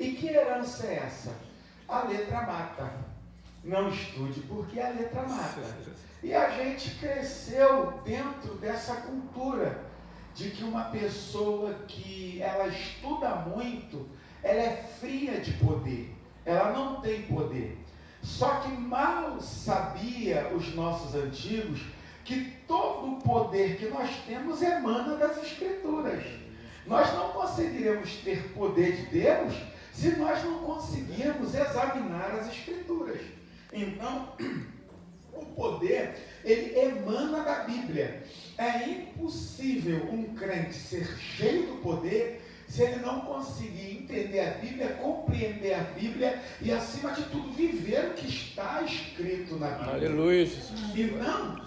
E que herança é essa? A letra mata. Não estude porque a letra mata. E a gente cresceu dentro dessa cultura de que uma pessoa que ela estuda muito, ela é fria de poder. Ela não tem poder. Só que mal sabia os nossos antigos que todo o poder que nós temos emana das Escrituras. Nós não conseguiremos ter poder de Deus se nós não conseguirmos examinar as Escrituras. Então, o poder, ele emana da Bíblia. É impossível um crente ser cheio do poder se ele não conseguir entender a Bíblia, compreender a Bíblia e, acima de tudo, viver o que está escrito na Bíblia. Aleluia, Jesus. Então,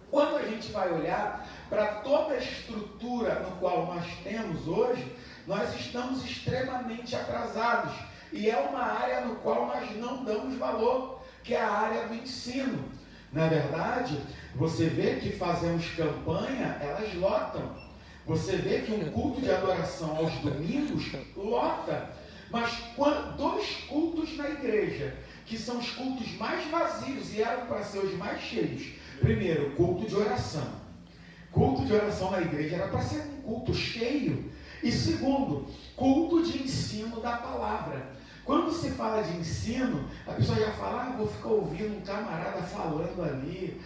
quando a gente vai olhar para toda a estrutura no qual nós temos hoje, nós estamos extremamente atrasados. E é uma área no qual nós não damos valor, que é a área do ensino. Na verdade, você vê que fazemos campanha, elas lotam. Você vê que um culto de adoração aos domingos lota. Mas dois cultos na igreja, que são os cultos mais vazios e eram para ser os mais cheios. Primeiro, culto de oração. Culto de oração na igreja era para ser um culto cheio. E segundo, culto de ensino da palavra. Quando se fala de ensino, a pessoa já fala, vou ficar ouvindo um camarada falando ali,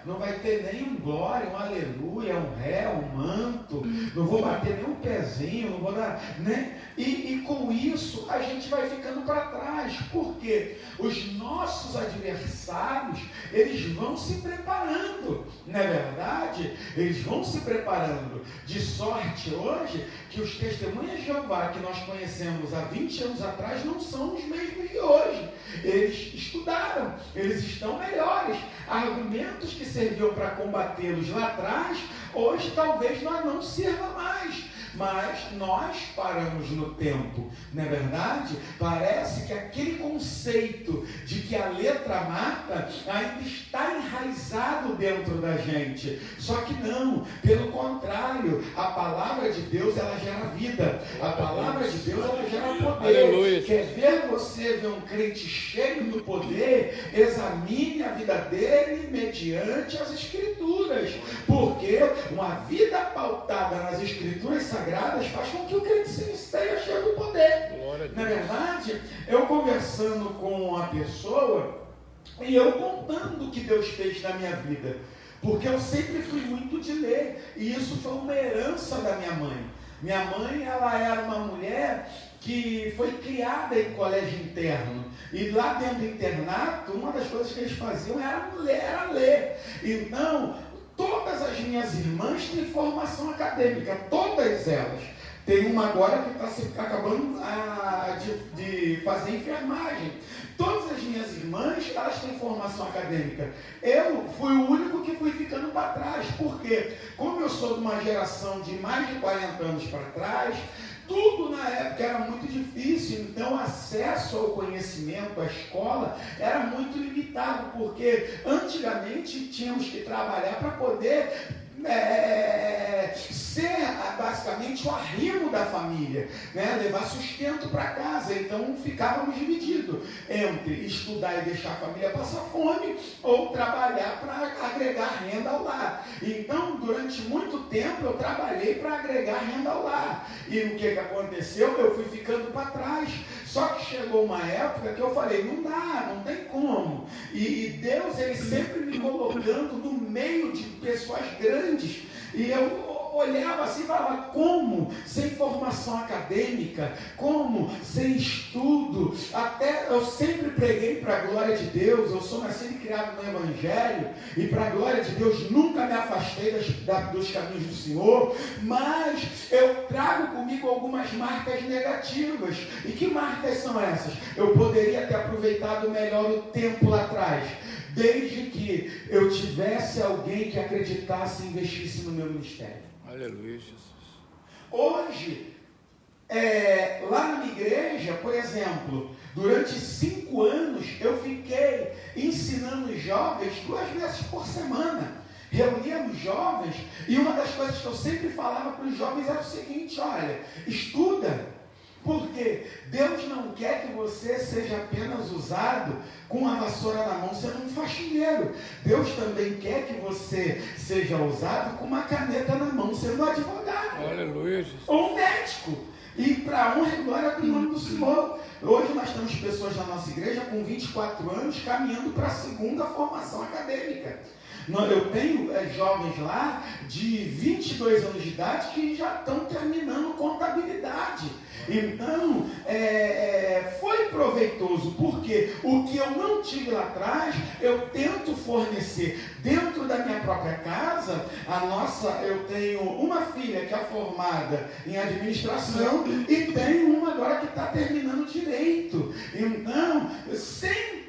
não vai ter nem um glória, um aleluia, um ré, um manto, não vou bater nem um pezinho, não vou dar, né? E com isso a gente vai ficando para trás, porque os nossos adversários, eles vão se preparando, não é verdade? Eles vão se preparando, de sorte hoje, que os testemunhas de Jeová que nós conhecemos há 20 anos atrás não são os mesmos de hoje. Eles estudaram, eles estão melhores. Argumentos que serviam para combatê-los lá atrás, hoje talvez nós não sirva mais. Mas nós paramos no tempo, não é verdade? Parece que aquele conceito de que a letra mata ainda está enraizado dentro da gente. Só que não, pelo contrário, a palavra de Deus, ela gera vida. A palavra de Deus, ela gera poder. Aleluia. Quer ver você ver um crente cheio do poder? Examine a vida dele mediante as Escrituras. Porque uma vida pautada nas Escrituras sagradas faz com que o crente esteja cheio do poder. Na verdade, eu conversando com a pessoa e eu contando o que Deus fez na minha vida, porque eu sempre fui muito de ler, e isso foi uma herança da minha mãe. Minha mãe, ela era uma mulher que foi criada em colégio interno, e lá dentro do internato, uma das coisas que eles faziam era ler. Então, todas as minhas irmãs têm formação acadêmica, todas elas. Tem uma agora que está acabando de fazer enfermagem. Todas as minhas irmãs, elas têm formação acadêmica. Eu fui o único que fui ficando para trás, porque como eu sou de uma geração de mais de 40 anos para trás, tudo na época era muito difícil, então o acesso ao conhecimento, à escola, era muito limitado, porque antigamente tínhamos que trabalhar para poder ser basicamente o arrimo da família, né? Levar sustento para casa. Então ficávamos divididos entre estudar e deixar a família passar fome, ou trabalhar para agregar renda ao lar. Então, durante muito tempo eu trabalhei para agregar renda ao lar. E o que aconteceu? Eu fui ficando para trás. Só que chegou uma época que eu falei, não dá, não tem como. E Deus, ele sempre me colocando no meio de pessoas grandes. E eu olhava assim e falava, como? Sem formação acadêmica, como? Sem estudo. Até eu sempre preguei para a glória de Deus, eu sou nascido e criado no Evangelho, e para a glória de Deus nunca me afastei dos caminhos do Senhor, mas eu trago comigo algumas marcas negativas. E que marcas são essas? Eu poderia ter aproveitado melhor o tempo lá atrás, desde que eu tivesse alguém que acreditasse e investisse no meu ministério. Aleluia, Jesus. Hoje, lá na minha igreja, por exemplo, durante 5 anos, eu fiquei ensinando os jovens 2 vezes por semana. Reuníamos jovens, e uma das coisas que eu sempre falava para os jovens era o seguinte, olha, estuda, porque Deus você seja apenas usado com a vassoura na mão sendo um faxineiro. Deus também quer que você seja usado com uma caneta na mão sendo um advogado. Aleluia, Jesus. Ou um médico. E para a honra e glória do nome do Senhor. Hoje nós temos pessoas na nossa igreja com 24 anos caminhando para a segunda formação acadêmica. Eu tenho jovens lá de 22 anos de idade que já estão terminando contabilidade. Então, foi proveitoso, porque o que eu não tive lá atrás, eu tento fornecer dentro da minha própria casa. Eu tenho uma filha que é formada em administração e tenho uma agora que está terminando direito. Então, sempre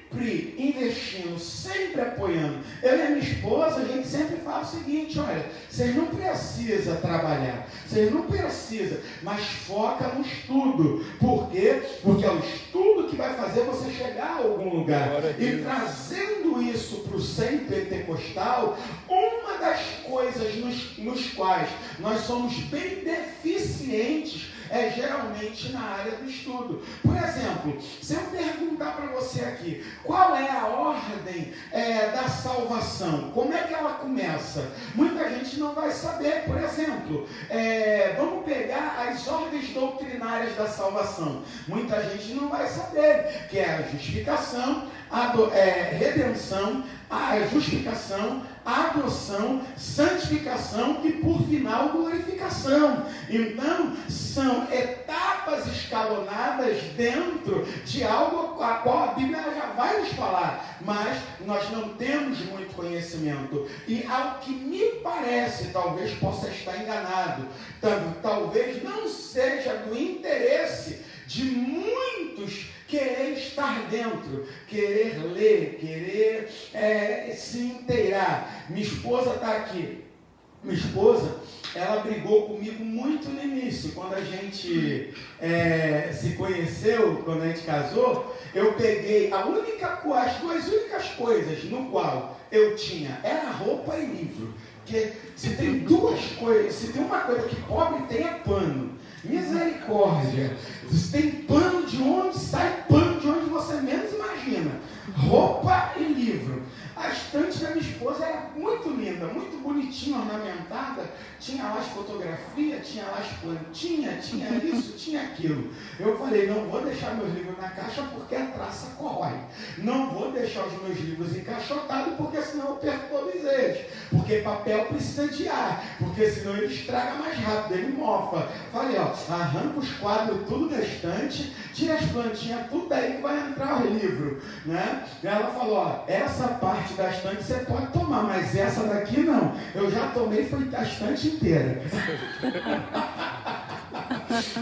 investindo, sempre apoiando. Eu e a minha esposa, a gente sempre fala o seguinte: olha, vocês não precisam trabalhar, vocês não precisam, mas foca no estudo. Por quê? Porque é o estudo que vai fazer você chegar a algum lugar. E trazendo isso para o centro pentecostal, uma das coisas nos quais nós somos bem deficientes é geralmente na área do estudo. Por exemplo, se eu perguntar para você aqui, qual é a ordem da salvação? Como é que ela começa? Muita gente não vai saber. Por exemplo, vamos pegar as ordens doutrinárias da salvação. Muita gente não vai saber, que é a justificação, redenção, a justificação, a adoção, santificação e, por final, glorificação. Então, são etapas escalonadas dentro de algo a qual a Bíblia já vai nos falar, mas nós não temos muito conhecimento. E ao que me parece, talvez possa estar enganado, talvez não seja do interesse de muitos querer estar dentro, querer ler, querer se inteirar. Minha esposa está aqui. Minha esposa, ela brigou comigo muito no início. Quando a gente se conheceu, quando a gente casou, eu peguei as duas únicas coisas no qual eu tinha, era roupa e livro. Porque se tem duas coisas, se tem uma coisa que pobre tem, é pano. Misericórdia. Se tem pano, de onde sai pano, de onde você menos imagina. Roupa e livro. A estante da minha esposa era muito linda, muito bonitinha, ornamentada. Tinha lá as fotografias, tinha lá as plantinhas, tinha isso, tinha aquilo. Eu falei, não vou deixar meus livros na caixa porque a traça corrói. Não vou deixar os meus livros encaixotados porque senão eu perco todos eles. Porque papel precisa de ar, porque senão ele estraga mais rápido, ele mofa. Falei, arranca os quadros tudo da estante, tira as plantinhas, tudo daí que vai entrar o livro, né? E ela falou, essa parte da estante você pode tomar, mas essa daqui não. Eu já tomei, foi a estante inteira.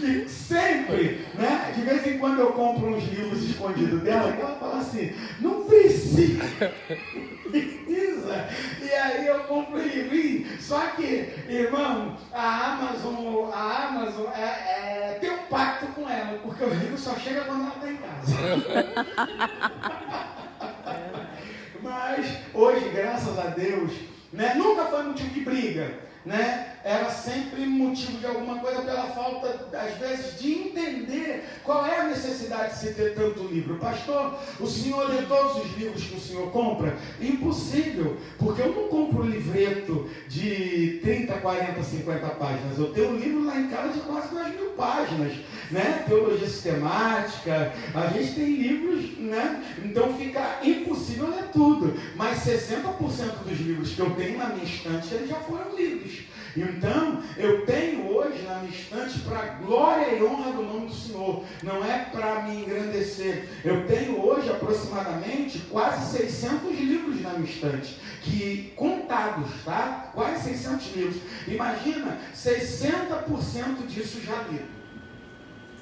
E sempre, né? De vez em quando eu compro uns livros escondidos dela, que ela fala assim, não precisa. E aí eu compro livro. Só que, irmão, a Amazon tem um pacto com ela, porque o livro só chega quando ela está em casa. Mas hoje, graças a Deus, né, nunca foi motivo de briga, né? Era sempre motivo de alguma coisa pela falta, às vezes, de entender qual é a necessidade de se ter tanto livro. Pastor, o senhor lê todos os livros que o senhor compra? Impossível, porque eu não compro livreto de 30, 40, 50 páginas. Eu tenho um livro lá em casa de quase 2.000 páginas, né? Teologia sistemática, a gente tem livros, né? Então fica impossível ler tudo. Mas 60% dos livros que eu tenho na minha estante, eles já foram lidos. Então, eu tenho hoje na minha estante para a glória e honra do nome do Senhor, não é para me engrandecer. Eu tenho hoje aproximadamente quase 600 livros na minha estante, que contados, tá? Quase 600 livros. Imagina, 60% disso já lido.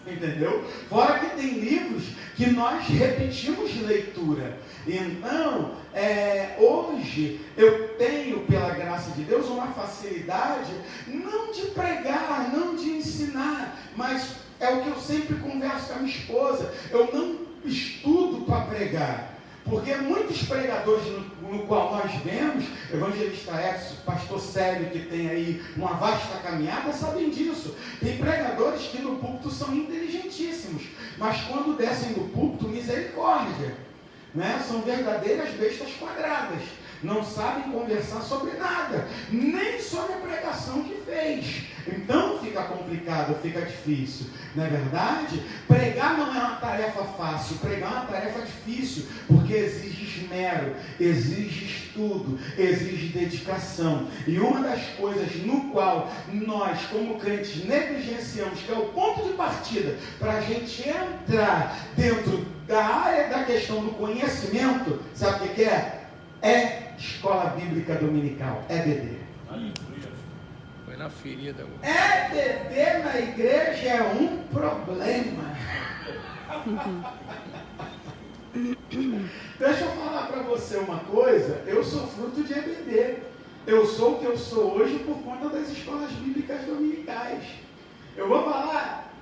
Entendeu? Fora que tem livros que nós repetimos leitura. Então, hoje eu tenho, pela graça de Deus, uma facilidade não de pregar, não de ensinar, mas é o que eu sempre converso com a minha esposa. Eu não estudo para pregar. Porque muitos pregadores no qual nós vemos, evangelista Edson, pastor Célio, que tem aí uma vasta caminhada, sabem disso. Tem pregadores que no púlpito são inteligentíssimos. altíssimos, mas quando descem do púlpito, misericórdia, né? São verdadeiras bestas quadradas, não sabem conversar sobre nada, nem sobre a pregação que fez. Então fica complicado, fica difícil. Não é verdade? Pregar não é uma tarefa fácil, pregar é uma tarefa difícil, porque exige esmero, exige estudo, exige dedicação. E uma das coisas no qual nós, como crentes, negligenciamos, que é o ponto de partida para a gente entrar dentro da área da questão do conhecimento, sabe o que é? É escola bíblica dominical, é EBD. Foi na ferida. EBD na igreja é um problema. Deixa eu falar para você uma coisa, eu sou fruto de EBD. Eu sou o que eu sou hoje por conta das escolas bíblicas dominicais. Eu vou falar,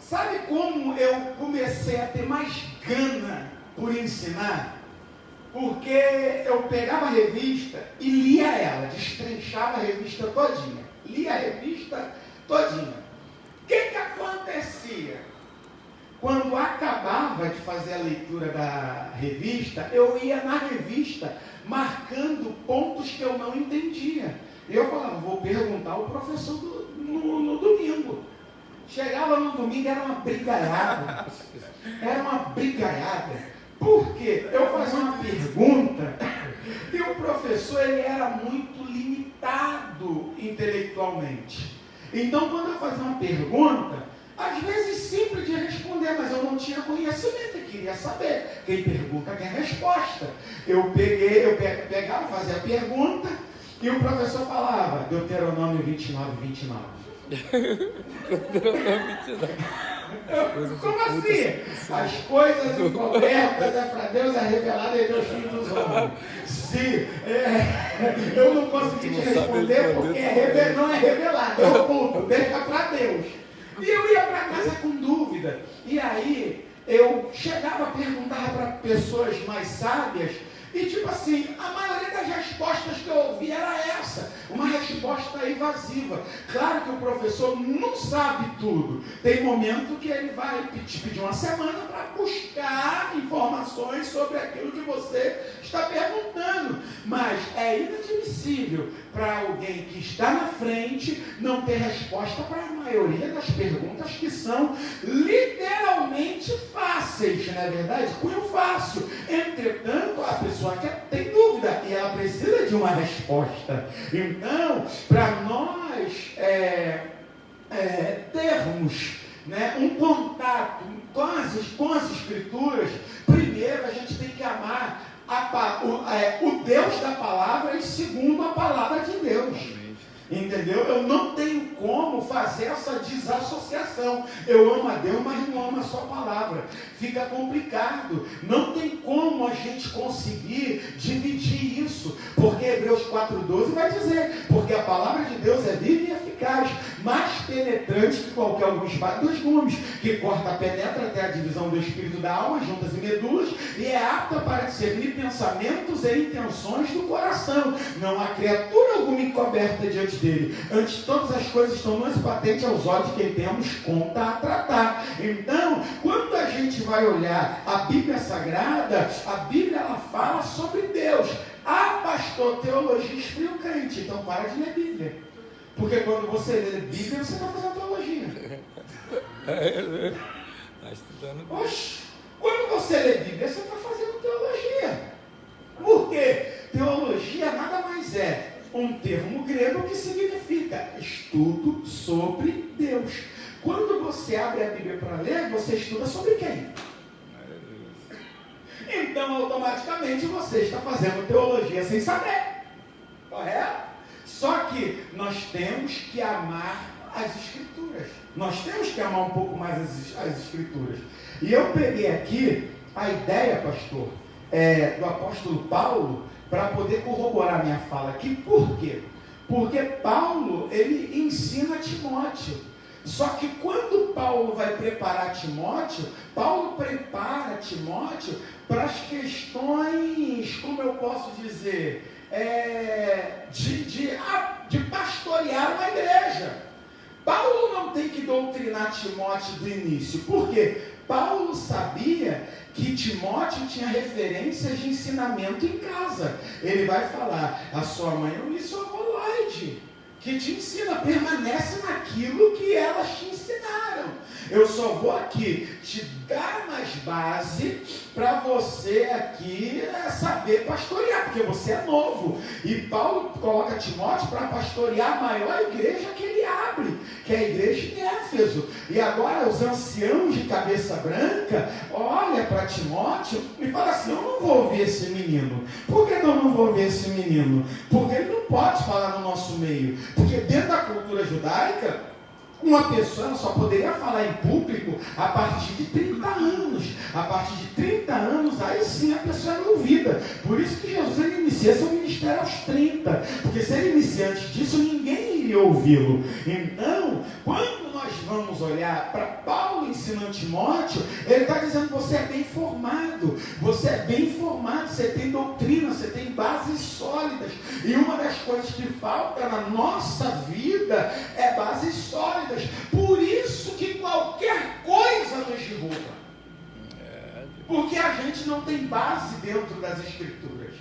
sabe como eu comecei a ter mais gana por ensinar? Porque eu pegava a revista e lia ela, destrinchava a revista todinha. Lia a revista todinha. O que acontecia? Quando acabava de fazer a leitura da revista, eu ia na revista marcando pontos que eu não entendia. E eu falava, vou perguntar ao professor no domingo. Chegava no domingo, era uma brigaiada. Era uma brigaiada. Por quê? Eu fazia uma pergunta e o professor ele era muito limitado intelectualmente. Então, quando eu fazia uma pergunta, às vezes simples de responder, mas eu não tinha conhecimento, eu queria saber. Quem pergunta quer resposta. Eu pegava, fazia a pergunta e o professor falava, Deuteronômio 29, 29. Deuteronômio 29. Como assim? As coisas encobertas é para Deus, é revelada em Deus Filho dos homens. Se eu não consegui te responder porque não é revelado, é oculto, deixa para Deus. E eu ia para casa com dúvida. E aí eu chegava a perguntar para pessoas mais sábias. E tipo assim, a maioria das respostas que eu ouvi era essa, uma resposta evasiva. Claro que o professor não sabe tudo. Tem momento que ele vai te pedir uma semana para buscar informações sobre aquilo que você está perguntando. Mas é inadmissível para alguém que está na frente não ter resposta para a maioria das perguntas que são literalmente fáceis, não é verdade? Cunho fácil. Entretanto, a pessoa que tem dúvida e ela precisa de uma resposta. Então, para nós termos, né, um contato com as Escrituras, primeiro a gente tem que amar o Deus da palavra e segundo a palavra de Deus. Entendeu? Eu não tenho como fazer essa desassociação. Eu amo a Deus, mas não amo a sua palavra. Fica complicado. Não tem como a gente conseguir dividir isso. Porque Hebreus 4,12 vai dizer, porque a palavra de Deus é viva e eficaz, mais penetrante que qualquer espada dos gumes, que corta, penetra até a divisão do espírito da alma, juntas e medulas, e é apta para discernir pensamentos e intenções do coração. Não há criatura alguma encoberta diante dele. Antes, todas as coisas estão nuas e patentes aos olhos de quem temos conta a tratar. Então, quando a gente vai olhar a Bíblia Sagrada, a Bíblia ela fala sobre Deus. Ah, pastor, teologia esfria o crente. Então, para de ler Bíblia. Porque quando você lê Bíblia, você está fazendo teologia. Está estudando. Oxe, quando você lê Bíblia, você está fazendo teologia. Por quê? Teologia nada mais é um termo grego que significa estudo sobre Deus. Quando você abre a Bíblia para ler, você estuda sobre quem? Então, automaticamente, você está fazendo teologia sem saber. Correto? Só que nós temos que amar as Escrituras. Nós temos que amar um pouco mais as Escrituras. E eu peguei aqui a ideia, pastor, do apóstolo Paulo, para poder corroborar minha fala aqui. Por quê? Porque Paulo, ele ensina Timóteo. Só que quando Paulo vai preparar Timóteo, Paulo prepara Timóteo para as questões, como eu posso dizer, de pastorear uma igreja. Paulo não tem que doutrinar Timóteo do início. Por quê? Paulo sabia que Timóteo tinha referências de ensinamento em casa. Ele vai falar: a sua mãe é Eunice Ovoloide, que te ensina, permanece naquilo que elas te ensinaram. Eu só vou aqui te dar mais base para você aqui saber pastorear, porque você é novo. E Paulo coloca Timóteo para pastorear a maior igreja que ele abre, que é a igreja em Éfeso. E agora os anciãos de cabeça branca olham para Timóteo e falam assim: eu não vou ouvir esse menino. Por que eu não vou ouvir esse menino? Porque ele não pode falar no nosso meio. Porque dentro da cultura judaica, uma pessoa só poderia falar em público a partir de 30 anos. A partir de 30 anos, aí sim a pessoa era ouvida. Por isso que Jesus ele inicia seu ministério aos 30. Porque se ele inicia antes disso, ninguém iria ouvi-lo. Então, quando nós vamos olhar para Paulo ensinando Timóteo, ele está dizendo: você é bem formado. Você é bem formado, você tem doutrina, você tem bases sólidas. E uma das coisas que falta na nossa vida é bases sólidas. Por isso que qualquer coisa nos derruba. Porque a gente não tem base dentro das Escrituras.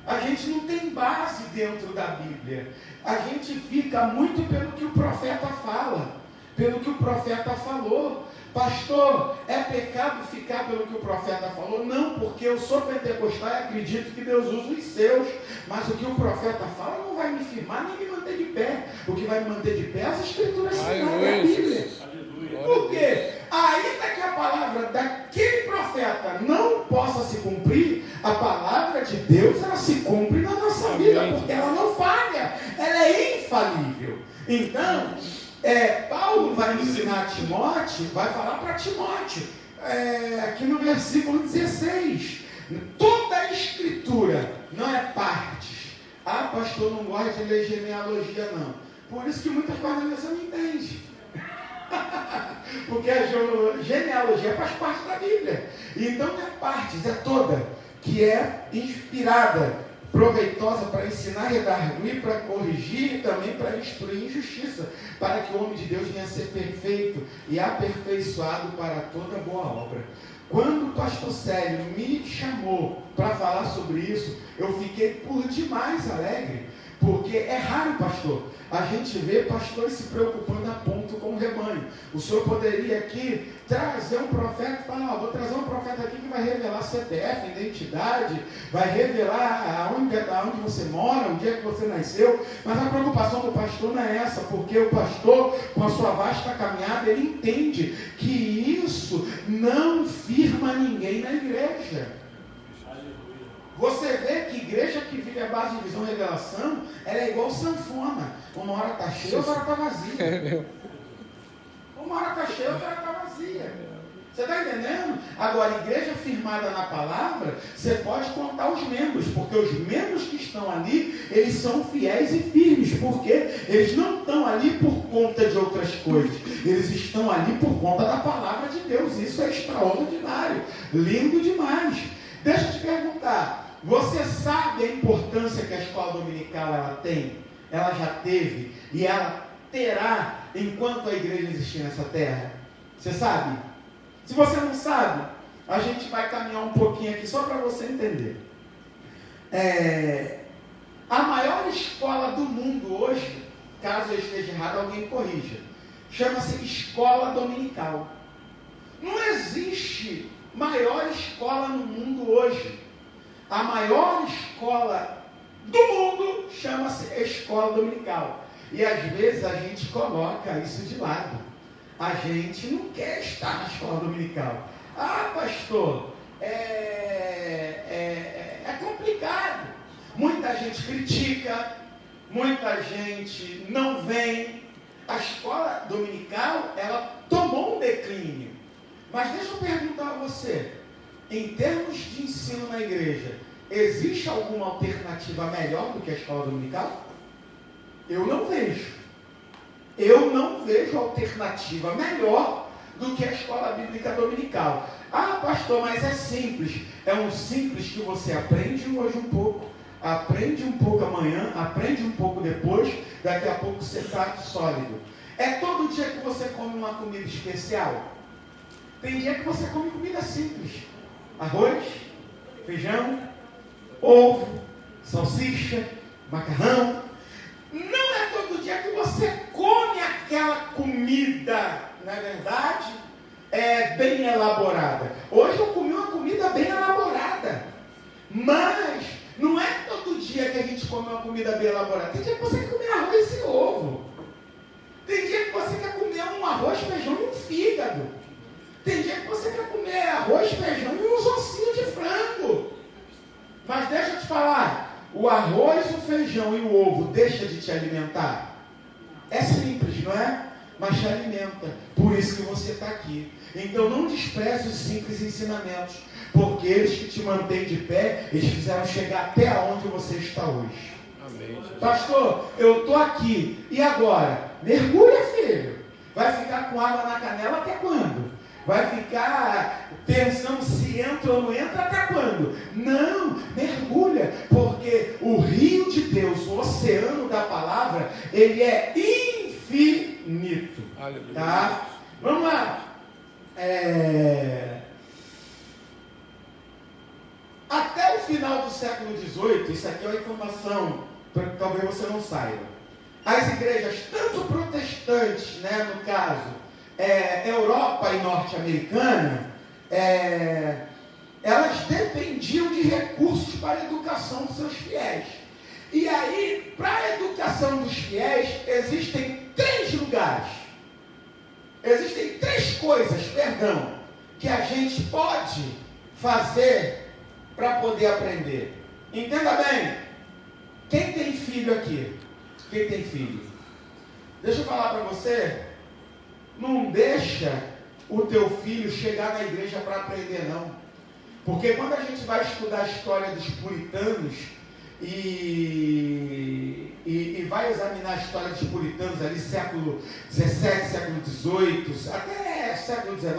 A gente não tem base dentro da Bíblia. A gente fica muito pelo que o profeta fala, pelo que o profeta falou. Pastor, é pecado ficar pelo que o profeta falou? Não, porque eu sou pentecostal e acredito que Deus usa os seus. Mas o que o profeta fala não vai me firmar nem me manter de pé. O que vai me manter de pé é as Escrituras sagradas da Bíblia. Por quê? Ainda que a palavra daquele profeta não possa se cumprir, a palavra de Deus ela se cumpre na nossa vida, porque ela não falha, ela é infalível. Então, Paulo vai ensinar a Timóteo, vai falar para Timóteo, aqui no versículo 16, toda a Escritura não é partes. Ah, pastor, não gosta de ler genealogia, não. Por isso que muitas coisas você não entende. Porque a genealogia faz parte da Bíblia. Então não é partes, é toda, que é inspirada, proveitosa para ensinar, redarguir, para corrigir e também para instruir em justiça, para que o homem de Deus venha a ser perfeito e aperfeiçoado para toda boa obra. Quando o pastor Célio me chamou para falar sobre isso, eu fiquei por demais alegre, porque é raro, pastor, a gente vê pastores se preocupando a ponto com o rebanho. O senhor poderia aqui trazer um profeta e falar: vou trazer um profeta aqui que vai revelar CPF, identidade, vai revelar aonde você mora, o dia que você nasceu. Mas a preocupação do pastor não é essa, porque o pastor, com a sua vasta caminhada, ele entende que isso não firma ninguém na igreja. Você vê que igreja que vive a base de visão e revelação, ela é igual sanfona. Uma hora está cheia, outra hora está vazia. Uma hora está cheia, outra hora está vazia. Você está entendendo? Agora, igreja firmada na palavra, você pode contar os membros, porque os membros que estão ali, eles são fiéis e firmes, porque eles não estão ali por conta de outras coisas, eles estão ali por conta da palavra de Deus. Isso é extraordinário, lindo demais. Deixa eu te perguntar, você sabe a importância que a escola dominical ela tem? Ela já teve e ela terá enquanto a igreja existir nessa terra? Você sabe? Se você não sabe, a gente vai caminhar um pouquinho aqui só para você entender. A maior escola do mundo hoje, caso eu esteja errado, alguém me corrija, chama-se escola dominical. Não existe maior escola no mundo hoje. A maior escola do mundo chama-se escola dominical. E às vezes a gente coloca isso de lado. A gente não quer estar na escola dominical. Ah, pastor, é complicado. Muita gente critica, muita gente não vem. A escola dominical, ela tomou um declínio. Mas deixa eu perguntar a você, em termos de ensino na igreja, existe alguma alternativa melhor do que a escola dominical? Eu não vejo. Eu não vejo alternativa melhor do que a escola bíblica dominical. Ah, pastor, mas é simples. É um simples que você aprende hoje um pouco, aprende um pouco amanhã, aprende um pouco depois, daqui a pouco você está sólido. É todo dia que você come uma comida especial? Tem dia que você come comida simples. Arroz, feijão, ovo, salsicha, macarrão. Não é todo dia que você come aquela comida, na verdade, bem elaborada. Hoje eu comi uma comida bem elaborada. Mas não é todo dia que a gente come uma comida bem elaborada. Tem dia que você quer comer arroz e ovo. Tem dia que você quer comer um arroz, feijão e um fígado. Tem dia que você quer comer arroz, feijão e uns ossinhos de frango. Mas deixa eu te falar, o arroz, o feijão e o ovo deixa de te alimentar? É simples, não é? Mas te alimenta. Por isso que você está aqui. Então não despreze os simples ensinamentos, porque eles que te mantêm de pé, eles fizeram chegar até onde você está hoje. Amém. Pastor, eu estou aqui. E agora? Mergulha, filho. Vai ficar com água na canela até quando? Vai ficar pensando se entra ou não entra até quando? Não, mergulha, porque o rio de Deus, o oceano da palavra, ele é infinito. Aleluia. Tá? Vamos lá. Até o final do século XVIII, isso aqui é uma informação que talvez você não saiba. As igrejas, tanto protestantes, né, no caso, Europa e norte-americana, elas dependiam de recursos para a educação dos seus fiéis. E aí, para a educação dos fiéis, existem três lugares. Existem três coisas, que a gente pode fazer para poder aprender. Entenda bem. Quem tem filho aqui? Quem tem filho? Deixa eu falar para você. Não deixa o teu filho chegar na igreja para aprender, não. Porque quando a gente vai estudar a história dos puritanos e vai examinar a história dos puritanos ali, século XVII, século XVIII, até século XIX,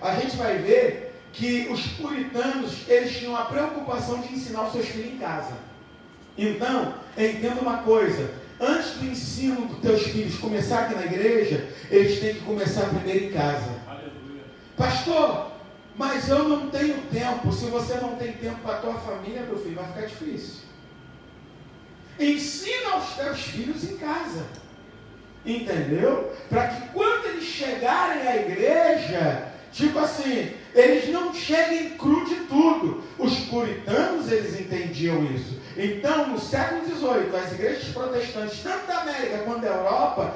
a gente vai ver que os puritanos, eles tinham a preocupação de ensinar os seus filhos em casa. Então, entenda uma coisa. Antes do ensino dos teus filhos começar aqui na igreja, eles têm que começar primeiro em casa. Aleluia. Pastor, mas eu não tenho tempo. Se você não tem tempo para a tua família, meu filho, vai ficar difícil. Ensina os teus filhos em casa. Entendeu? Para que quando eles chegarem à igreja, tipo assim, eles não cheguem cru de tudo. Os puritanos, eles entendiam isso. Então, no século XVIII, as igrejas protestantes, tanto da América quanto da Europa,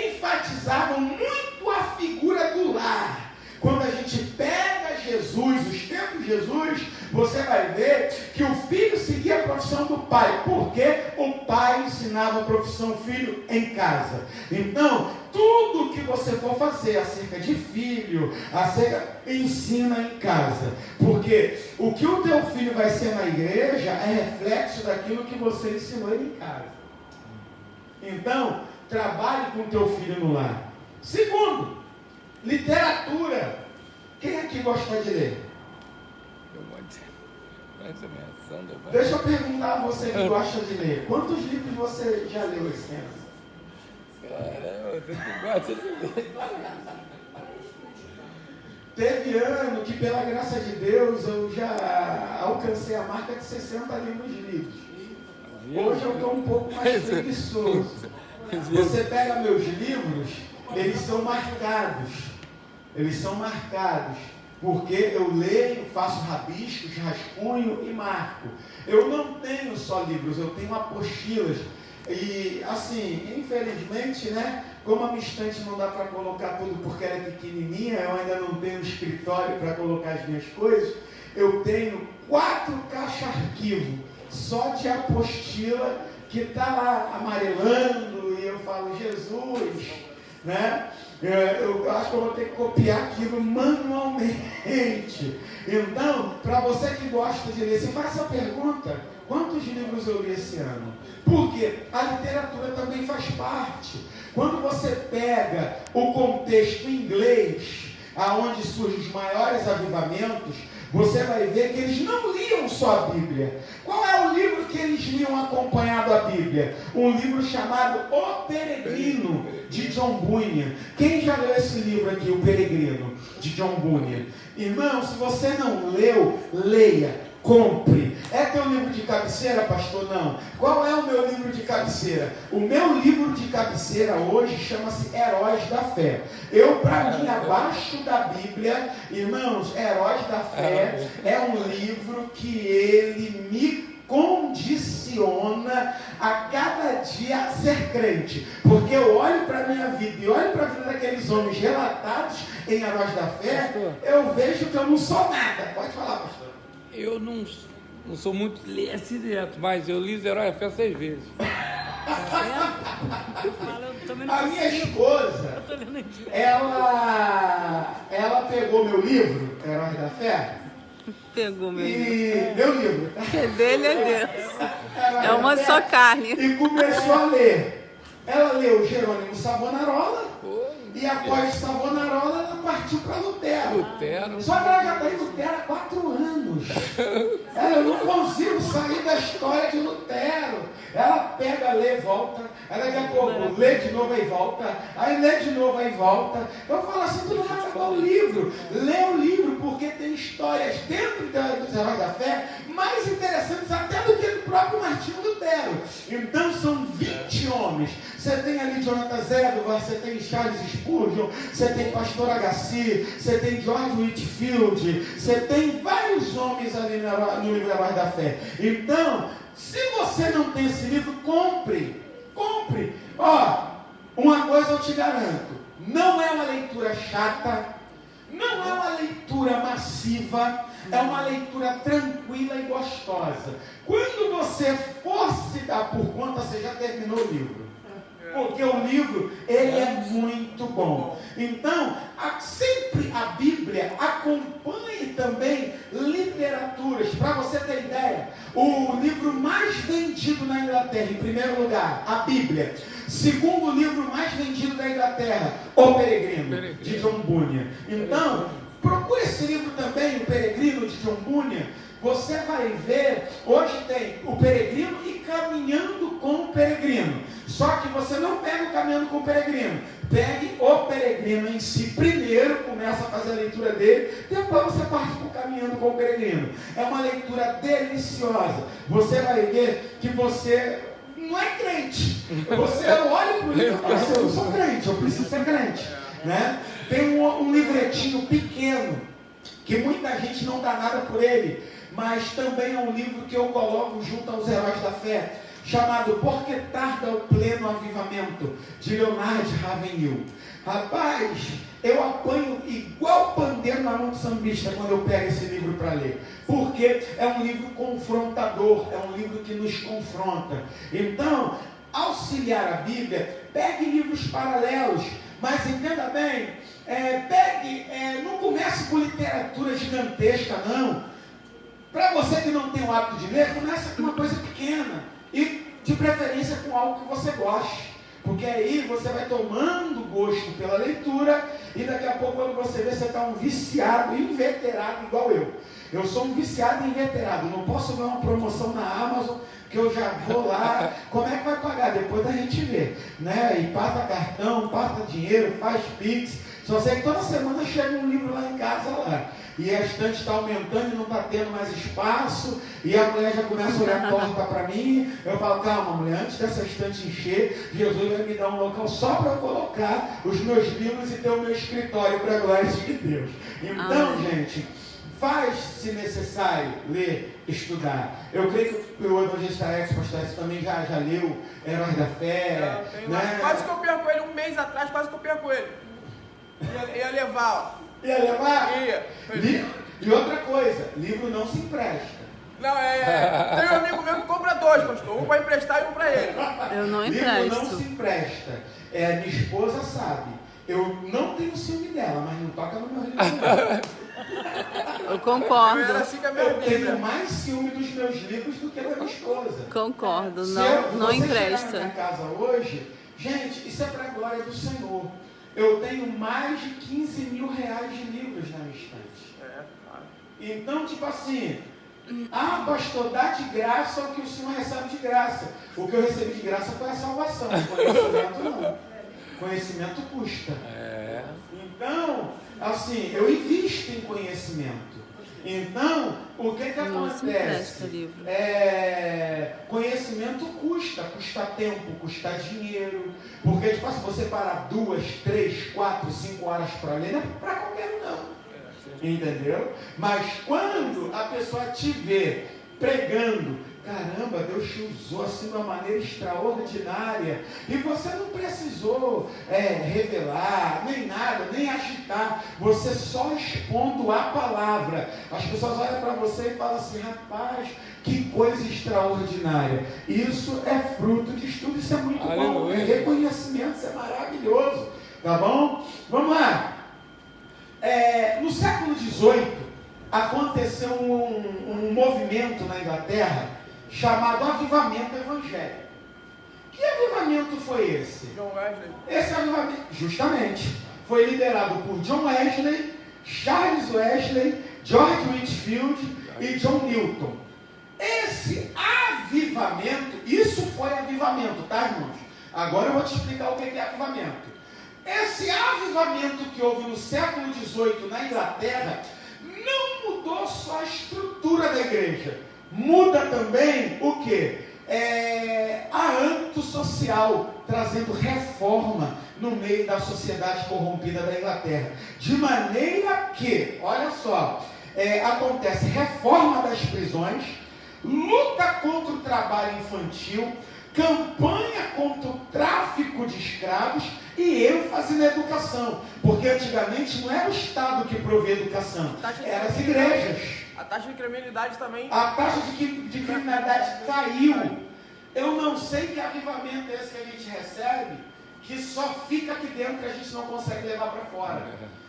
enfatizavam muito a figura do lar. Quando a gente pega Jesus, os tempos de Jesus, você vai ver que o filho seguia a profissão do pai, porque o pai ensinava a profissão filho em casa. Então, tudo que você for fazer acerca de filho, ensina em casa. Porque o que o teu filho vai ser na igreja é reflexo daquilo que você ensinou ele em casa. Então, trabalhe com o teu filho no lar. Segundo, literatura. Quem aqui gosta de ler? Deixa eu perguntar a você que gosta de ler. Quantos livros você já leu esse ano? Caramba, você que gosta de ler. Teve ano que, pela graça de Deus, eu já alcancei a marca de 60 livros lidos. Hoje eu estou um pouco mais preguiçoso. Você pega meus livros, eles são marcados. Eles são marcados, porque eu leio, faço rabiscos, rascunho e marco. Eu não tenho só livros, eu tenho apostilas. E assim, infelizmente, né, como a minha estante não dá para colocar tudo porque ela é pequenininha, eu ainda não tenho um escritório para colocar as minhas coisas, eu tenho 4 caixas arquivo, só de apostila, que está lá amarelando, e eu falo, Jesus, né? Eu acho que eu vou ter que copiar aquilo manualmente. Então, para você que gosta de ler, se faz essa pergunta: quantos livros eu li esse ano? Porque a literatura também faz parte. Quando você pega o contexto inglês, aonde surgem os maiores avivamentos, você vai ver que eles não liam só a Bíblia. Qual é o livro que eles liam acompanhado a Bíblia? Um livro chamado O Peregrino, de John Bunyan. Quem já leu esse livro aqui, O Peregrino, de John Bunyan? Irmão, se você não leu, leia. Compre. É teu livro de cabeceira, pastor? Não. Qual é o meu livro de cabeceira? O meu livro de cabeceira hoje chama-se Heróis da Fé. Para mim, abaixo da Bíblia, irmãos, Heróis da Fé é um livro que ele me condiciona a cada dia a ser crente, porque eu olho para a minha vida e olho para a vida daqueles homens relatados em Heróis da Fé, pastor, eu vejo que eu não sou nada. Pode falar, pastor. Eu não sou muito assim direto, mas eu li os Heróis da Fé 6 vezes. A minha esposa, ela pegou meu livro, Heróis da Fé. Pegou meu livro. Meu livro. É dele, é Deus. É uma só carne. E começou a ler. Ela leu Jerônimo Savonarola. E após Savonarola, ela partiu para Lutero. Só que ela já está em Lutero há 4 anos. Eu não consigo sair da história de Lutero. Ela pega, lê, volta. Aí daqui a pouco lê de novo e volta. Aí lê de novo e volta. Eu falo assim, tu não vai acabar o livro. Lê o livro porque tem histórias dentro dos Heróis da Fé mais interessantes até do que do próprio Martinho Lutero. Então são 20 homens. Você tem ali Jonathan Edwards, você tem Charles Spurgeon, você tem Pastor Agassiz, você tem George Whitefield, você tem vários homens ali no livro Heróis da Fé. Então, se você não tem esse livro, compre. Compre. Uma coisa eu te garanto, não é uma leitura chata, não é uma leitura massiva, é uma leitura tranquila e gostosa. Quando você for se dar por conta, você já terminou o livro. Porque o livro, ele é muito bom. Então, sempre a Bíblia acompanhe também literaturas. Para você ter ideia, o livro mais vendido na Inglaterra, em primeiro lugar, a Bíblia. Segundo livro mais vendido da Inglaterra, O Peregrino, de John Bunyan. Então, procure esse livro também, O Peregrino, de John Bunyan. Você vai ver, hoje tem o Peregrino e Caminhando com o Peregrino. Só que você não pega o Caminhando com o Peregrino. Pegue o Peregrino em si primeiro, começa a fazer a leitura dele, depois você parte para o Caminhando com o Peregrino. É uma leitura deliciosa. Você vai ver que você não é crente. Você olha para o livro e fala assim, eu não sou crente, eu preciso ser crente. Né? Tem um livretinho pequeno, que muita gente não dá nada por ele, mas também é um livro que eu coloco junto aos Heróis da Fé, chamado Por que Tarda o Pleno Avivamento, de Leonard Ravenhill. Rapaz, eu apanho igual pandeiro na mão do sambista quando eu pego esse livro para ler, porque é um livro confrontador, é um livro que nos confronta. Então, auxiliar a Bíblia, pegue livros paralelos, mas entenda bem, não comece com literatura gigantesca, não. Para você que não tem o hábito de ler, comece com uma coisa pequena. E, de preferência, com algo que você goste. Porque aí você vai tomando gosto pela leitura e daqui a pouco, quando você vê, você está um viciado, inveterado igual eu. Eu sou um viciado e inveterado. Não posso ver uma promoção na Amazon que eu já vou lá. Como é que vai pagar? Depois da gente ver. Né? E passa cartão, passa dinheiro, faz Pix. Só sei que toda semana chega um livro lá em casa lá. E a estante está aumentando e não está tendo mais espaço, e a mulher já começa a olhar torta para mim. Eu falo, calma mulher, antes dessa estante encher, Jesus vai me dar um local só para colocar os meus livros e ter o meu escritório para a glória de Deus. Então, gente, faz, se necessário, ler, estudar. Eu creio que o evangelista Alex, pastor Alex, também já leu Heróis da Fé. Né? Quase que eu perco ele, um mês atrás, quase que eu perco ele. Ia levar, ó. Ia levar? Ia. E outra coisa, livro não se empresta. Não, tem um amigo meu que compra 2, pastor. Um para emprestar e um para ele. Eu não empresto. Livro não se empresta. Minha esposa sabe. Eu não tenho ciúme dela, mas não toca no meu livro. Eu concordo. Eu tenho mais ciúme dos meus livros do que da minha esposa. Concordo, Se não você empresta. chegar na minha casa hoje, gente, isso é para a glória do Senhor. Eu tenho mais de 15 mil reais de livros na minha estante. Então, tipo assim, pastor, dá de graça o que o senhor recebe de graça. O que eu recebi de graça foi a salvação. Conhecimento não. Conhecimento custa. Então, assim, eu invisto em conhecimento. Então, o que acontece? Conhecimento custa tempo, custa dinheiro. Porque, tipo assim, você parar 2, 3, 4, 5 horas para ler, não é para qualquer um, não. Entendeu? Mas quando a pessoa te vê pregando, caramba, Deus te usou assim de uma maneira extraordinária, e você não precisou revelar, nem nada, nem agitar, você só expondo a palavra, as pessoas olham para você e falam assim, rapaz, que coisa extraordinária. Isso é fruto de estudo, isso é muito bom, é reconhecimento, isso é maravilhoso, tá bom? Vamos lá. No século XVIII, aconteceu um movimento na Inglaterra chamado Avivamento Evangélico. Que avivamento foi esse? John Wesley. Esse avivamento, justamente, foi liderado por John Wesley, Charles Wesley, George Whitefield e John Newton. Esse avivamento, isso foi avivamento, tá, irmãos? Agora eu vou te explicar o que é avivamento. Esse avivamento que houve no século XVIII na Inglaterra não mudou só a estrutura da igreja, muda também o quê? A âmbito social, trazendo reforma no meio da sociedade corrompida da Inglaterra. De maneira que, olha só, acontece reforma das prisões, luta contra o trabalho infantil, campanha contra o tráfico de escravos e ênfase na educação, porque antigamente não era o Estado que provia educação, eram as igrejas. A taxa de criminalidade também. A taxa de criminalidade caiu. Eu não sei que avivamento é esse que a gente recebe, que só fica aqui dentro e a gente não consegue levar para fora.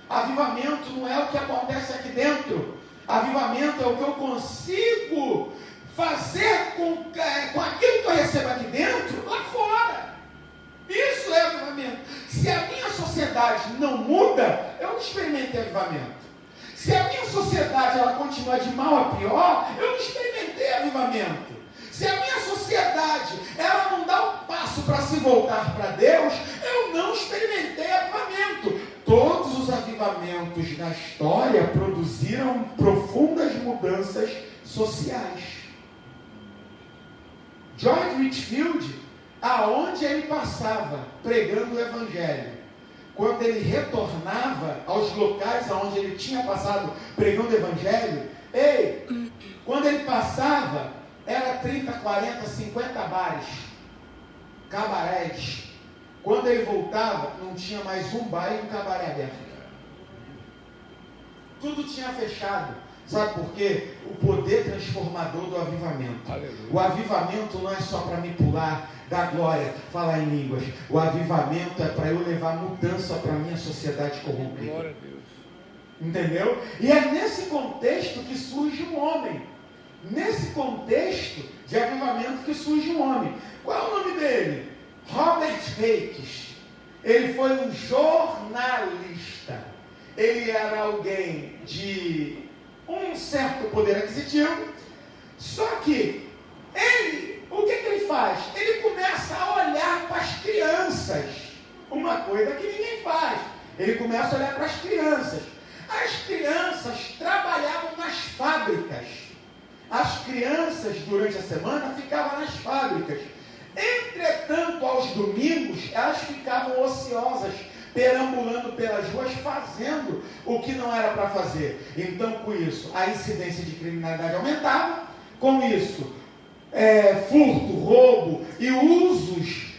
Avivamento não é o que acontece aqui dentro. Avivamento é o que eu consigo fazer com aquilo que eu recebo aqui dentro, lá fora. Isso é avivamento. Se a minha sociedade não muda, eu não experimentei avivamento. Se a minha sociedade ela continua de mal a pior, eu não experimentei avivamento. Se a minha sociedade ela não dá um passo para se voltar para Deus, eu não experimentei avivamento. Todos os avivamentos na história produziram profundas mudanças sociais. George Whitefield, aonde ele passava pregando o evangelho, quando ele retornava aos locais aonde ele tinha passado pregando o evangelho, quando ele passava, era 30, 40, 50 bares, cabarés. Quando ele voltava, não tinha mais um bar e um cabaré aberto. Tudo tinha fechado. Sabe por quê? O poder transformador do avivamento. Aleluia. O avivamento não é só para me pular da glória, falar em línguas. O avivamento é para eu levar mudança para a minha sociedade corrompida. Glória a Deus. Entendeu? E é nesse contexto que surge um homem. Nesse contexto de avivamento que surge um homem. Qual é o nome dele? Robert Hakes. Ele foi um jornalista. Ele era alguém de um certo poder aquisitivo, só que o que ele faz? Ele começa a olhar para as crianças, uma coisa que ninguém faz. Ele começa a olhar para as crianças. As crianças trabalhavam nas fábricas. As crianças durante a semana ficavam nas fábricas. Entretanto, aos domingos elas ficavam ociosas, perambulando pelas ruas, fazendo o que não era para fazer. Então, com isso, a incidência de criminalidade aumentava. Com isso, furto, roubo e usos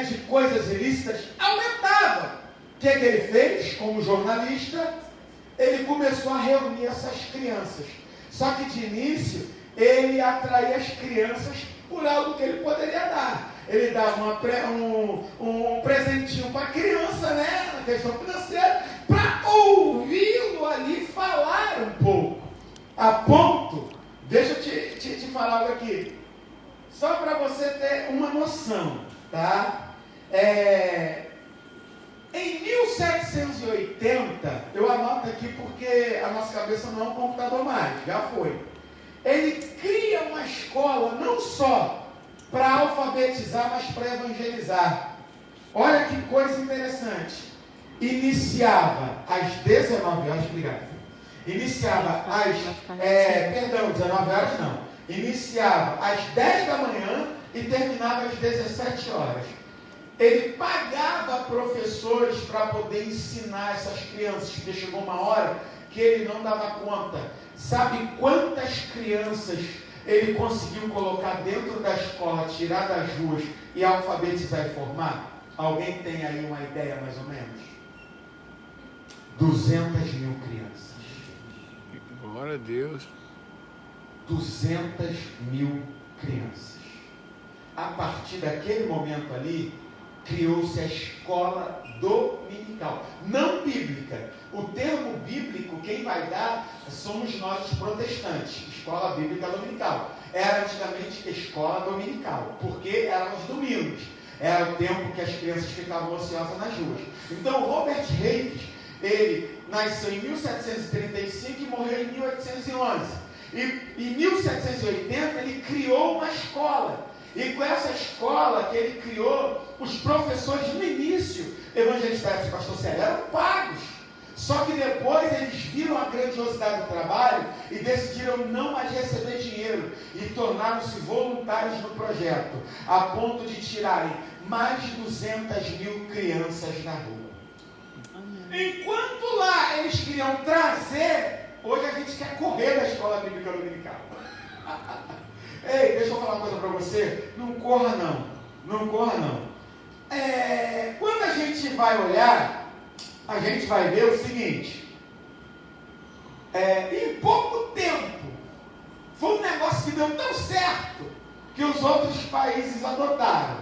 de coisas ilícitas aumentavam. O que ele fez como jornalista? Ele começou a reunir essas crianças. Só que de início, ele atraía as crianças por algo que ele poderia dar. Ele dava um presentinho para a criança, na questão financeira, para ouvi-lo ali falar um pouco. A ponto, deixa eu te falar algo aqui, só para você ter uma noção, tá? Em 1780, eu anoto aqui porque porque a nossa cabeça não é um computador mais, já foi. Ele cria uma escola não só para alfabetizar, mas para evangelizar. Olha que coisa interessante. Iniciava às 19 horas, obrigado. Iniciava às, 19 horas não. Iniciava às 10 da manhã e terminava às 17 horas. Ele pagava professores para poder ensinar essas crianças, porque chegou uma hora que ele não dava conta. Sabe quantas crianças ele conseguiu colocar dentro da escola, tirar das ruas e alfabetizar e formar? Alguém tem aí uma ideia mais ou menos? 200 mil crianças. Glória a Deus. 200 mil crianças. A partir daquele momento ali, criou-se a escola dominical, não bíblica. O termo bíblico, quem vai dar, somos nós os protestantes, escola bíblica dominical. Era antigamente escola dominical, porque eram os domingos, era o tempo que as crianças ficavam ociosas nas ruas. Então, Robert Reis, ele nasceu em 1735 e morreu em 1811. E em 1780 ele criou uma escola. E com essa escola que ele criou, os professores no início, evangelistas e pastor Célio, eram pagos. Só que depois eles viram a grandiosidade do trabalho e decidiram não mais receber dinheiro e tornaram-se voluntários no projeto, a ponto de tirarem mais de 200 mil crianças da rua. Enquanto lá eles queriam trazer, hoje a gente quer correr da escola bíblica dominical. Ei, deixa eu falar uma coisa para você. Não corra não. Não corra não. Quando a gente vai olhar, a gente vai ver o seguinte. Em pouco tempo, foi um negócio que deu tão certo que os outros países adotaram.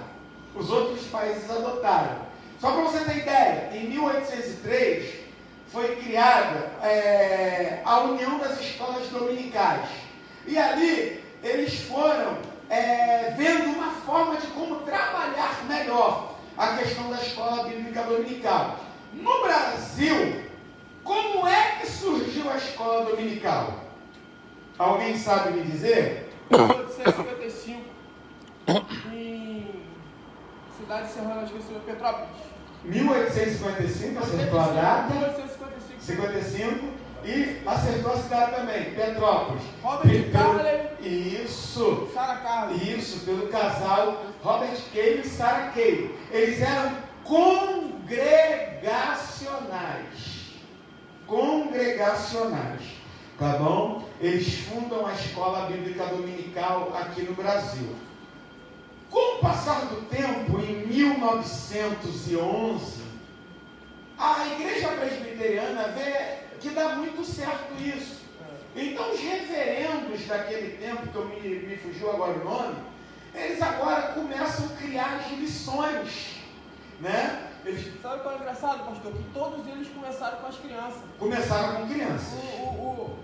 Os outros países adotaram. Só para você ter ideia, em 1803 foi criada a União das Escolas Dominicais. E ali eles foram vendo uma forma de como trabalhar melhor a questão da escola bíblica dominical. No Brasil, como é que surgiu a escola dominical? Alguém sabe me dizer? 1855, em cidade serrana, esqueci, Petrópolis. 1855, acertou a data. 1855. E acertou a cidade também, Petrópolis. Robert Carley. Isso. Sarah Carley. Isso, pelo casal Robert Cale e Sarah Cale. Eles eram congregacionais. Congregacionais. Tá bom? Eles fundam a escola bíblica dominical aqui no Brasil. Com o passar do tempo, em 1911, a igreja presbiteriana vê que dá muito certo isso. Então os reverendos daquele tempo, que me fugiu agora o nome, eles agora começam a criar as lições, né? Sabe qual é engraçado, pastor? Que todos eles começaram com as crianças. Começaram com crianças. O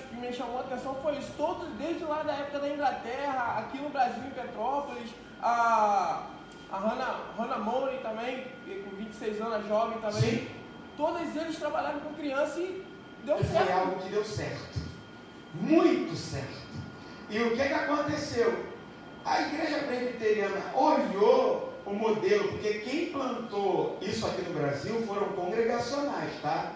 que me chamou a atenção foi isso. Todos, desde lá da época da Inglaterra, aqui no Brasil, em Petrópolis, a Hannah Money também, com 26 anos, jovem também. Sim. Todos eles trabalharam com criança e deu certo. Foi algo que deu certo. Muito certo. E o que aconteceu? A igreja presbiteriana olhou o modelo, porque quem plantou isso aqui no Brasil foram congregacionais, tá?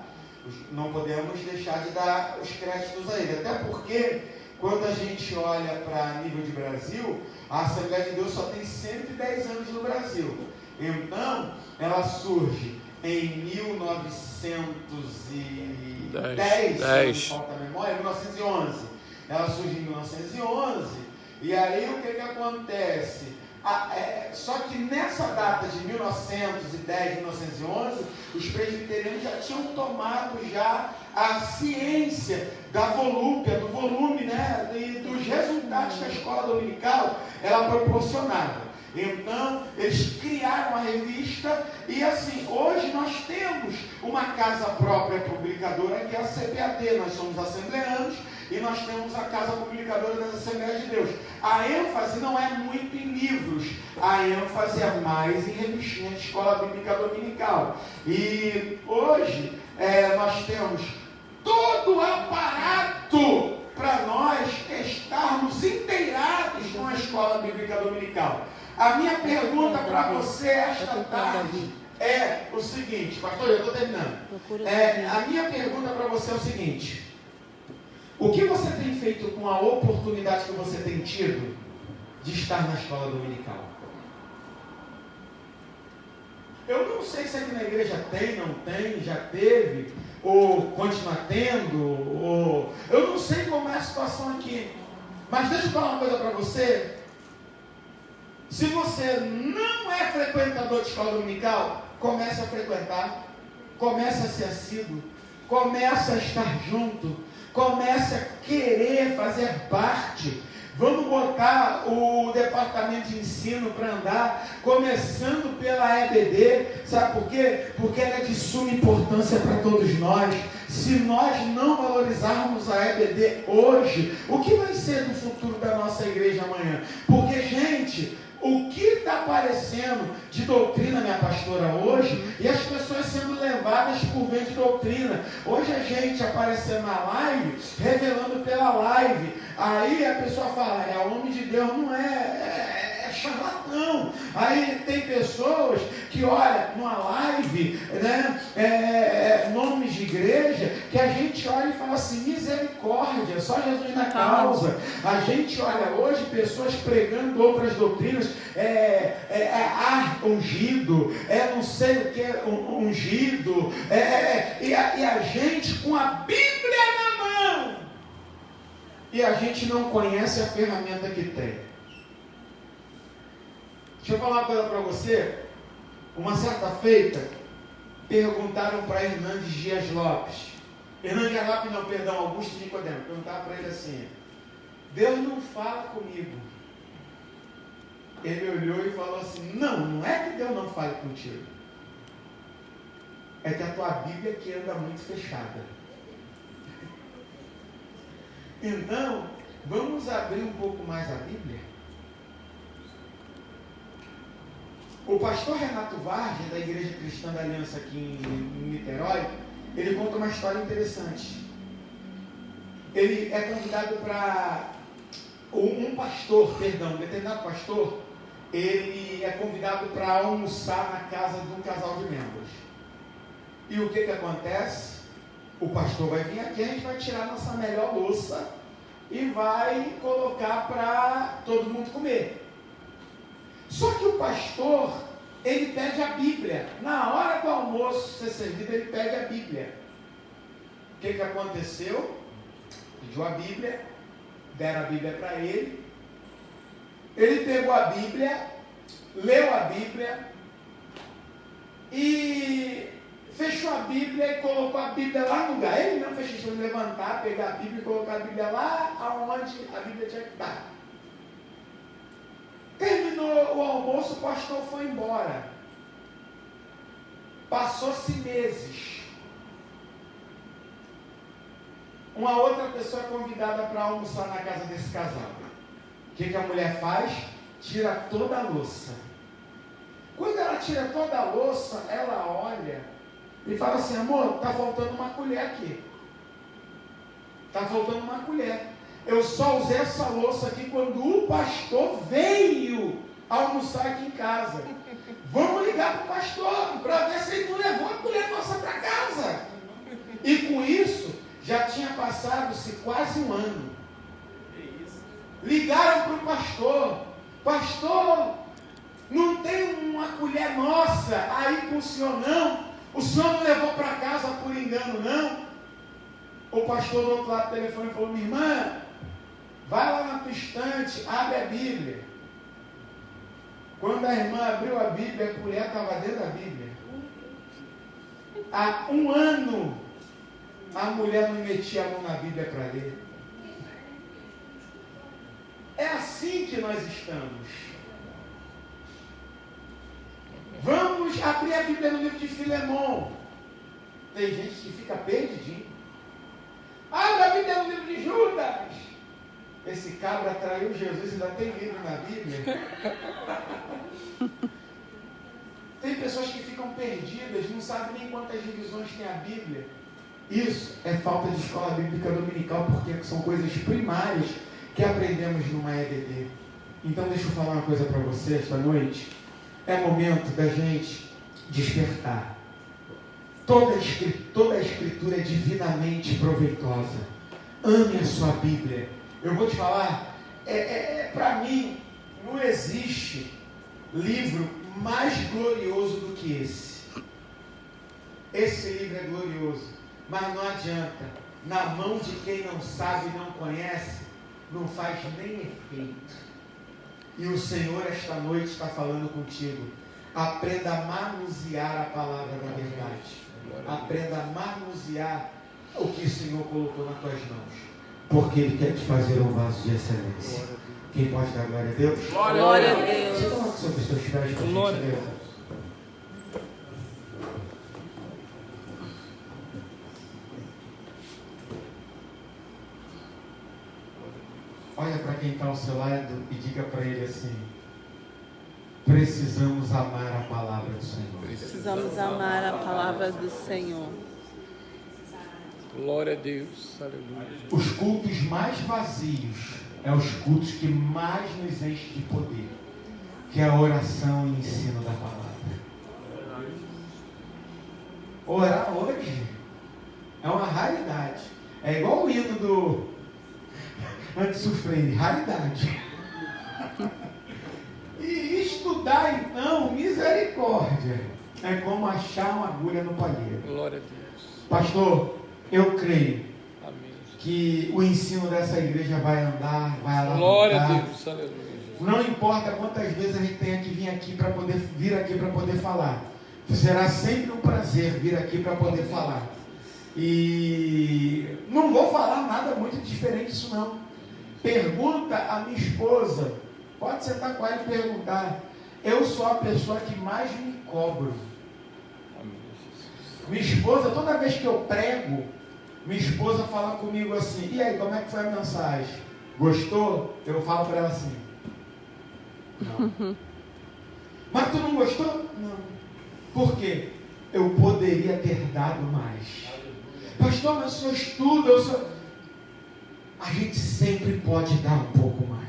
Não podemos deixar de dar os créditos a ele. Até porque, quando a gente olha para nível de Brasil, a Assembleia de Deus só tem 110 anos no Brasil. Então, ela surge em 1910, se não falta a memória, 1911. Ela surge em 1911, e aí o que acontece? Só que nessa data de 1910, 1911, os presbiterianos já tinham tomado já a ciência da volúpia, do volume, né, e dos resultados que a escola dominical ela proporcionava. Então, eles criaram a revista e assim, hoje nós temos uma casa própria publicadora que é a CPAD, nós somos assembleanos e nós temos a casa publicadora das Assembleias de Deus. A ênfase não é muito em livros, a ênfase é mais em revistinha de escola bíblica dominical. E hoje nós temos todo o aparato para nós estarmos inteirados com a escola bíblica dominical. A minha pergunta para você esta tarde é o seguinte, pastor, eu estou terminando. A minha pergunta para você é o seguinte: o que você tem feito com a oportunidade que você tem tido de estar na escola dominical? Eu não sei se aqui na igreja tem, não tem, já teve, ou continua tendo, ou... eu não sei como é a situação aqui. Mas deixa eu falar uma coisa para você. Se você não é frequentador de escola dominical, comece a frequentar, comece a ser assíduo, comece a estar junto, comece a querer fazer parte. Vamos botar o departamento de ensino para andar, começando pela EBD, sabe por quê? Porque ela é de suma importância para todos nós. Se nós não valorizarmos a EBD hoje, o que vai ser do futuro da nossa igreja amanhã? Porque, gente, o que está aparecendo de doutrina, minha pastora, hoje, e as pessoas sendo levadas por vento de doutrina. Hoje a gente aparecendo na live, revelando pela live. Aí a pessoa fala, é homem de Deus, não é charlatão. Aí tem pessoas que olha numa live, né, nomes de igreja, que a gente olha e fala assim, misericórdia, só Jesus na causa. A gente olha hoje pessoas pregando outras doutrinas, ar ungido, não sei o que ungido, e a gente com a Bíblia na mão, e a gente não conhece a ferramenta que tem. Deixa eu falar uma coisa para você. Uma certa feita, perguntaram para Hernandes Dias Lopes. Hernandes Dias Lopes, não, perdão, Augusto Nicodemo. Perguntaram para ele assim, Deus não fala comigo. Ele olhou e falou assim, não é que Deus não fale contigo. É que a tua Bíblia que anda muito fechada. Então, vamos abrir um pouco mais a Bíblia? O pastor Renato Vargas, da Igreja Cristã da Aliança aqui em Niterói, ele conta uma história interessante. Ele é convidado para... um determinado pastor, ele é convidado para almoçar na casa de um casal de membros. E o que acontece? O pastor vai vir aqui, a gente vai tirar nossa melhor louça e vai colocar para todo mundo comer. Só que o pastor, ele pede a Bíblia. Na hora do almoço ser servido, ele pede a Bíblia. O que aconteceu? Pediu a Bíblia, deram a Bíblia para ele. Ele pegou a Bíblia, leu a Bíblia e fechou a Bíblia e colocou a Bíblia lá no lugar. Ele não fez questão de levantar, pegar a Bíblia e colocar a Bíblia lá aonde a Bíblia tinha que estar. Terminou o almoço, o pastor foi embora. Passou-se meses. Uma outra pessoa é convidada para almoçar na casa desse casal. O que a mulher faz? Tira toda a louça. Quando ela tira toda a louça, ela olha e fala assim, amor, está faltando uma colher aqui. Está faltando uma colher. Eu só usei essa louça aqui quando o pastor veio almoçar aqui em casa. Vamos ligar para o pastor para ver se ele não levou a colher nossa para casa. E com isso, já tinha passado-se quase um ano. Ligaram para o pastor. Pastor, não tem uma colher nossa aí com o senhor não? O senhor não levou para casa por engano não? O pastor do outro lado do telefone falou, minha irmã, vai lá na tua estante, abre a Bíblia. Quando a irmã abriu a Bíblia, a colher estava dentro da Bíblia. Há um ano, a mulher não metia a mão na Bíblia para ler. É assim que nós estamos. Vamos abrir a Bíblia no livro de Filemão. Tem gente que fica perdidinho. Abre a Bíblia no livro de Judas. Esse cabra traiu Jesus e ainda tem livro na Bíblia. Tem pessoas que ficam perdidas, não sabem nem quantas divisões tem a Bíblia. Isso é falta de escola bíblica dominical, porque são coisas primárias que aprendemos numa EBD. Então deixa eu falar uma coisa para você esta noite. É momento da gente despertar. Toda a escritura é divinamente proveitosa. Ame a sua Bíblia. Eu vou te falar, para mim, não existe livro mais glorioso do que esse. Esse livro é glorioso, mas não adianta. Na mão de quem não sabe e não conhece, não faz nem efeito. E o Senhor esta noite está falando contigo. Aprenda a manusear a palavra da verdade. Aprenda a manusear o que o Senhor colocou nas tuas mãos. Porque Ele quer te fazer um vaso de excelência. Quem pode dar glória a Deus? Glória a Deus. Você coloca sobre os teus pés, por gentileza. Olha para quem está ao seu lado e diga para ele assim: precisamos amar a palavra do Senhor. Precisamos amar a palavra do Senhor. Glória a Deus. Aleluia. Os cultos mais vazios é os cultos que mais nos enchem de poder, que é a oração e o ensino da palavra. Orar hoje é uma raridade. É igual o hino do Antissufrene, raridade. E estudar então, misericórdia, é como achar uma agulha no palheiro. Glória a Deus. Pastor, eu creio Amém. que o ensino dessa igreja vai andar, vai alavancar. Glória a Deus. Aleluia. Não importa quantas vezes a gente tenha que vir aqui para poder falar. Será sempre um prazer vir aqui para poder falar. E não vou falar nada muito diferente disso não. Pergunta a minha esposa. Pode sentar com ela e perguntar. Eu sou a pessoa que mais me cobro. Minha esposa, toda vez que eu prego, minha esposa fala comigo assim: e aí, como é que foi a mensagem? Gostou? Eu falo para ela assim: não. Mas tu não gostou? Não. Por quê? Eu poderia ter dado mais. Pastor, mas o senhor estuda, a gente sempre pode dar um pouco mais.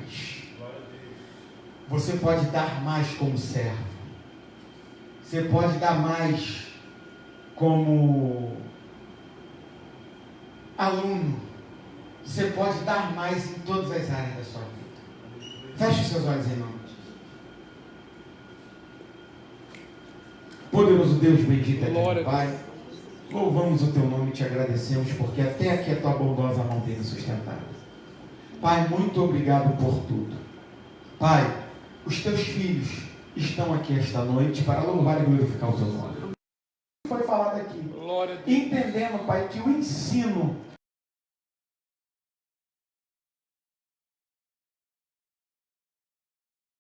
Você pode dar mais como servo. Você pode dar mais como aluno. Você pode dar mais em todas as áreas da sua vida. Feche os seus olhos, irmãos. Poderoso Deus, bendito é Pai. Louvamos o teu nome e te agradecemos, porque até aqui a tua bondosa mão tem nos sustentado. Pai, muito obrigado por tudo. Pai, os teus filhos estão aqui esta noite para louvar e glorificar o teu nome.